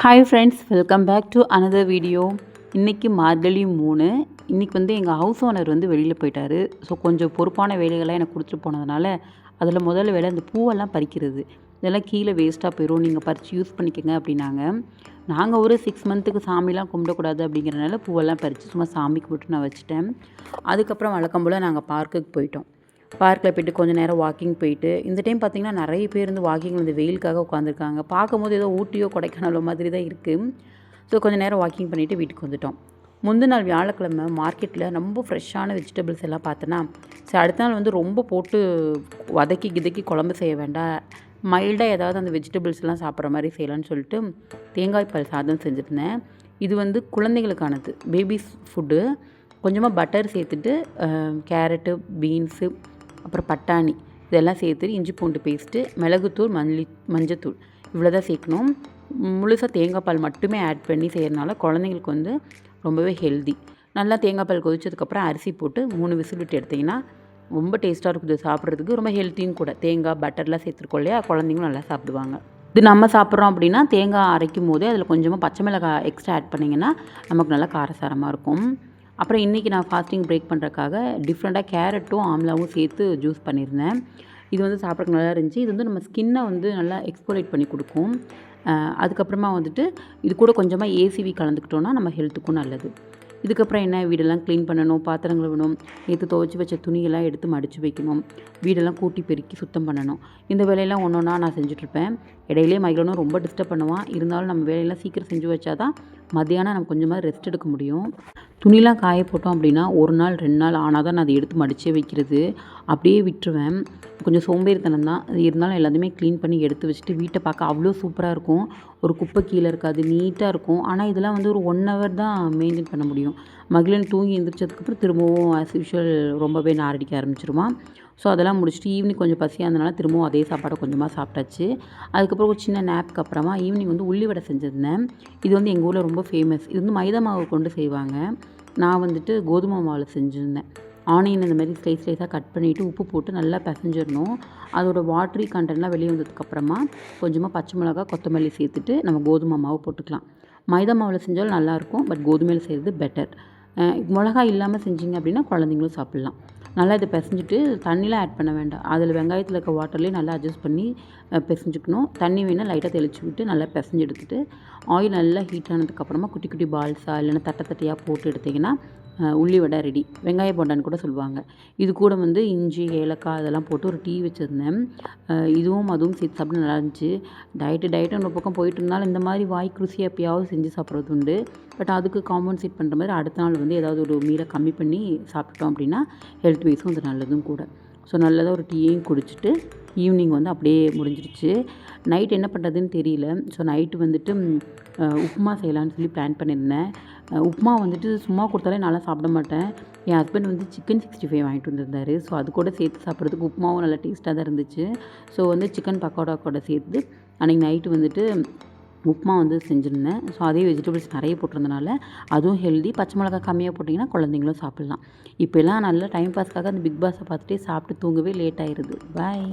Hi friends, welcome back to another video. இன்றைக்கி மார்கழி 3. இன்றைக்கி எங்கள் ஹவுஸ் ஓனர் வெளியில் போயிட்டார். ஸோ கொஞ்சம் பொறுப்பான வேலைகள்லாம் எனக்கு கொடுத்துட்டு போனதுனால அதில் முதல்ல வேலை இந்த பூவெல்லாம் பறிக்கிறது. இதெல்லாம் கீழே வேஸ்ட்டாக போயிடும், நீங்கள் பறித்து யூஸ் பண்ணிக்கோங்க அப்படின்னாங்க. நாங்கள் ஒரு 6 மந்த்துக்கு சாமிலாம் கும்பிடக்கூடாது அப்படிங்கிறனால பூவெல்லாம் பறித்து சும்மா சாமிக்கு மட்டும் நான் வச்சுட்டேன். அதுக்கப்புறம் வழக்கம் போல் நாங்கள் பார்க்குக்கு போயிட்டோம். பார்க்கில் போய்ட்டு கொஞ்சம் நேரம் வாக்கிங் போயிட்டு, இந்த டைம் பார்த்திங்கன்னா நிறைய பேர் வாக்கிங் வெயிலுக்காக உட்காந்துருக்காங்க. பார்க்கும்போது ஏதோ ஊட்டியோ கொடைக்கானலோ மாதிரி தான் இருக்குது. ஸோ கொஞ்சம் நேரம் வாக்கிங் பண்ணிவிட்டு வீட்டுக்கு வந்துட்டோம். முந்தின நாள் வியாழக்கிழமை மார்க்கெட்டில் ரொம்ப ஃப்ரெஷ்ஷான வெஜிடபிள்ஸ் எல்லாம் பார்த்தோன்னா, சரி அடுத்த நாள் ரொம்ப போட்டு வதக்கி கிதக்கி குழம்பு செய்ய வேண்டாம், மைல்டாக ஏதாவது அந்த வெஜிடபிள்ஸ்லாம் சாப்பிட்ற மாதிரி செய்யலான்னு சொல்லிட்டு தேங்காய் பால் சாதம் செஞ்சுருந்தேன். இது குழந்தைகளுக்கானது, பேபிஸ் ஃபுட்டு. கொஞ்சமாக பட்டர் சேர்த்துட்டு கேரட்டு, பீன்ஸு, அப்புறம் பட்டாணி இதெல்லாம் சேர்த்துட்டு இஞ்சி பூண்டு பேஸ்ட்டு, மிளகுத்தூள், மஞ்சத்தூள் இவ்வளோ தான் சேர்க்கணும். முழுசாக தேங்காய் பால் மட்டுமே ஆட் பண்ணி செய்கிறனால குழந்தைங்களுக்கு ரொம்பவே ஹெல்தி. நல்லா தேங்காய் பால் கொதிச்சதுக்கப்புறம் அரிசி போட்டு 3 விசில் விட்டு எடுத்திங்கன்னா ரொம்ப டேஸ்ட்டாக இருக்குது. சாப்பிட்றதுக்கு ரொம்ப ஹெல்த்தியும் கூட. தேங்காய் பட்டர்லாம் சேர்த்துருக்கோம் இல்லையா, குழந்தைங்களும் நல்லா சாப்பிடுவாங்க. இது நம்ம சாப்பிட்றோம் அப்படின்னா தேங்காய் அரைக்கும் போதே அதில் கொஞ்சமாக பச்சை மிளகாய் எக்ஸ்ட்ரா ஆட் பண்ணிங்கன்னா நமக்கு நல்லா காரசாரமாக இருக்கும். அப்புறம் இன்றைக்கி நான் ஃபாஸ்டிங் பிரேக் பண்ணுறதுக்காக டிஃப்ரெண்ட்டாக கேரட்டும் ஆம்லாவும் சேர்த்து ஜூஸ் பண்ணியிருந்தேன். இது சாப்பிட்றதுக்கு நல்லா இருந்துச்சு. இது நம்ம ஸ்கின்னை நல்லா எக்ஸ்போலேட் பண்ணி கொடுக்கும். அதுக்கப்புறமா இது கூட கொஞ்சமாக ஏசிவி கலந்துக்கிட்டோன்னா நம்ம ஹெல்த்துக்கும் நல்லது. இதுக்கப்புறம் என்ன, வீடெல்லாம் க்ளீன் பண்ணணும், பாத்திரம் கழுவணும், நேற்று துவைச்சி வச்ச துணியெல்லாம் எடுத்து மடித்து வைக்கணும், வீடெல்லாம் கூட்டி பெருக்கி சுத்தம் பண்ணணும். இந்த வேலையெல்லாம் ஒன்று ஒன்றா நான் செஞ்சுட்ருப்பேன். இடையிலே மைக்ரோனும் ரொம்ப டிஸ்டர்ப் பண்ணுவான். இருந்தாலும் நம்ம வேலையெல்லாம் சீக்கிரம் செஞ்சு வச்சா தான் மத்தியானம் நம்ம கொஞ்சமாக ரெஸ்ட் எடுக்க முடியும். துணிலாம் காய போட்டோம் அப்படின்னா 1 நாள் 2 நாள் ஆனால் தான் நான் அதை எடுத்து மடித்தே வைக்கிறது. அப்படியே விட்டுருவேன். கொஞ்சம் சோம்பேறித்தனம் தான். அது இருந்தாலும் எல்லாத்தையுமே க்ளீன் பண்ணி எடுத்து வச்சுட்டு வீட்டை பார்க்க அவ்வளோ சூப்பராக இருக்கும். ஒரு குப்பை கீழே இருக்காது, நீட்டாக இருக்கும். ஆனால் இதெல்லாம் ஒரு 1 ஹவர் தான் மெயின்டைன் பண்ண முடியும். மகிழன் தூங்கி எழுந்திரிச்சதுக்கப்புறம் திரும்பவும் ஆஸ் யூஷுவல் ரொம்பவே நாரடிக்க ஆரம்பிச்சிருவான். ஸோ அதெல்லாம் முடிச்சுட்டு ஈவினிங் கொஞ்சம் பசியாக இருந்தனால திரும்பவும் அதே சாப்பாடை கொஞ்சமாக சாப்பிட்டாச்சு. அதுக்கப்புறம் ஒரு சின்ன நேப்புக்கு அப்புறமா ஈவினிங் உள்ளி வடை செஞ்சுருந்தேன். இது எங்கள் ஊரில் ரொம்ப ஃபேமஸ். இது மைதா மாவு கொண்டு செய்வாங்க. நான் கோதுமை மாவில் செஞ்சுருந்தேன். ஆனியன் இந்த மாதிரி ஸ்லைஸாக கட் பண்ணிவிட்டு உப்பு போட்டு நல்லா பிசைஞ்சிடணும். அதோட வாட்ரி கண்டென்ட்லாம் வெளியே வந்ததுக்கப்புறமா கொஞ்சமாக பச்சை மிளகா, கொத்தமல்லி சேர்த்துட்டு நம்ம கோதுமை மாவு போட்டுக்கலாம். மைதா மாவில் செஞ்சாலும் நல்லாயிருக்கும், பட் கோதுமையில் செய்கிறது பெட்டர். மிளகாய் இல்லாமல் செஞ்சிங்க அப்படின்னா குழந்தைங்களும் சாப்பிட்லாம். நல்லா இதை பிசைஞ்சிட்டு தண்ணிலாம் ஆட் பண்ண வேண்டாம். அதில் வெங்காயத்தில் இருக்க வாட்டர்லேயே நல்லா அட்ஜஸ்ட் பண்ணி பிசைஞ்சுக்கணும். தண்ணி வேணால் லைட்டாக தெளித்து விட்டு நல்லா பிசைஞ்சு எடுத்துகிட்டு ஆயில் நல்லா ஹீட் ஆனதுக்கப்புறமா குட்டி குட்டி பால்ஸாக இல்லைன்னா தட்டையாக போட்டு எடுத்திங்கன்னா உள்ளி வடை ரெடி. வெங்காய போண்டான்னு கூட சொல்லுவாங்க. இது கூட இஞ்சி, ஏலக்காய் அதெல்லாம் போட்டு ஒரு டீ வச்சுருந்தேன். அதுவும் சேர்த்து சாப்பிட நல்லா இருந்துச்சு. டயட்டு ஒரு பக்கம் போயிட்டு இருந்தாலும் இந்த மாதிரி வாய்க்கு ருசியாக எப்பயாவது செஞ்சு சாப்பிட்றது உண்டு. பட் அதுக்கு காம்பன்சேட் பண்ணுற மாதிரி அடுத்த நாள் ஏதாவது ஒரு மீலை கம்மி பண்ணி சாப்பிட்டோம் அப்படின்னா ஹெல்த் வைஸும் நல்லதும் கூட. ஸோ நல்லதாக ஒரு டீயையும் குடிச்சிட்டு ஈவினிங் அப்படியே முடிஞ்சிருச்சு. நைட் என்ன பண்ணுறதுன்னு தெரியல. ஸோ நைட்டு உப்புமா செய்யலான்னு சொல்லி பிளான் பண்ணியிருந்தேன். உப்புமா சும்மா கொடுத்தாலே நல்லா சாப்பிட மாட்டேன். என் ஹஸ்பண்ட் சிக்கன் 65 வாங்கிட்டு வந்திருந்தாரு. ஸோ அது கூட சேர்த்து சாப்பிட்றதுக்கு உப்புமாவும் நல்லா டேஸ்ட்டாக தான் இருந்துச்சு. ஸோ சிக்கன் பக்கோடா கூட சேர்த்து அன்றைக்கி நைட்டு உப்புமா செஞ்சுருந்தேன். ஸோ அதே வெஜிடபிள்ஸ் நிறைய போட்டிருந்தனால அதுவும் ஹெல்தி. பச்சை மிளகா கம்மியாக போட்டிங்கன்னா குழந்தைங்களும் சாப்பிட்லாம். இப்போல்லாம் நல்லா டைம் பாஸ்க்காக அந்த பிக் பாஸை பார்த்துட்டே சாப்பிட்டு தூங்கவே லேட் ஆயிடுது. பாய்.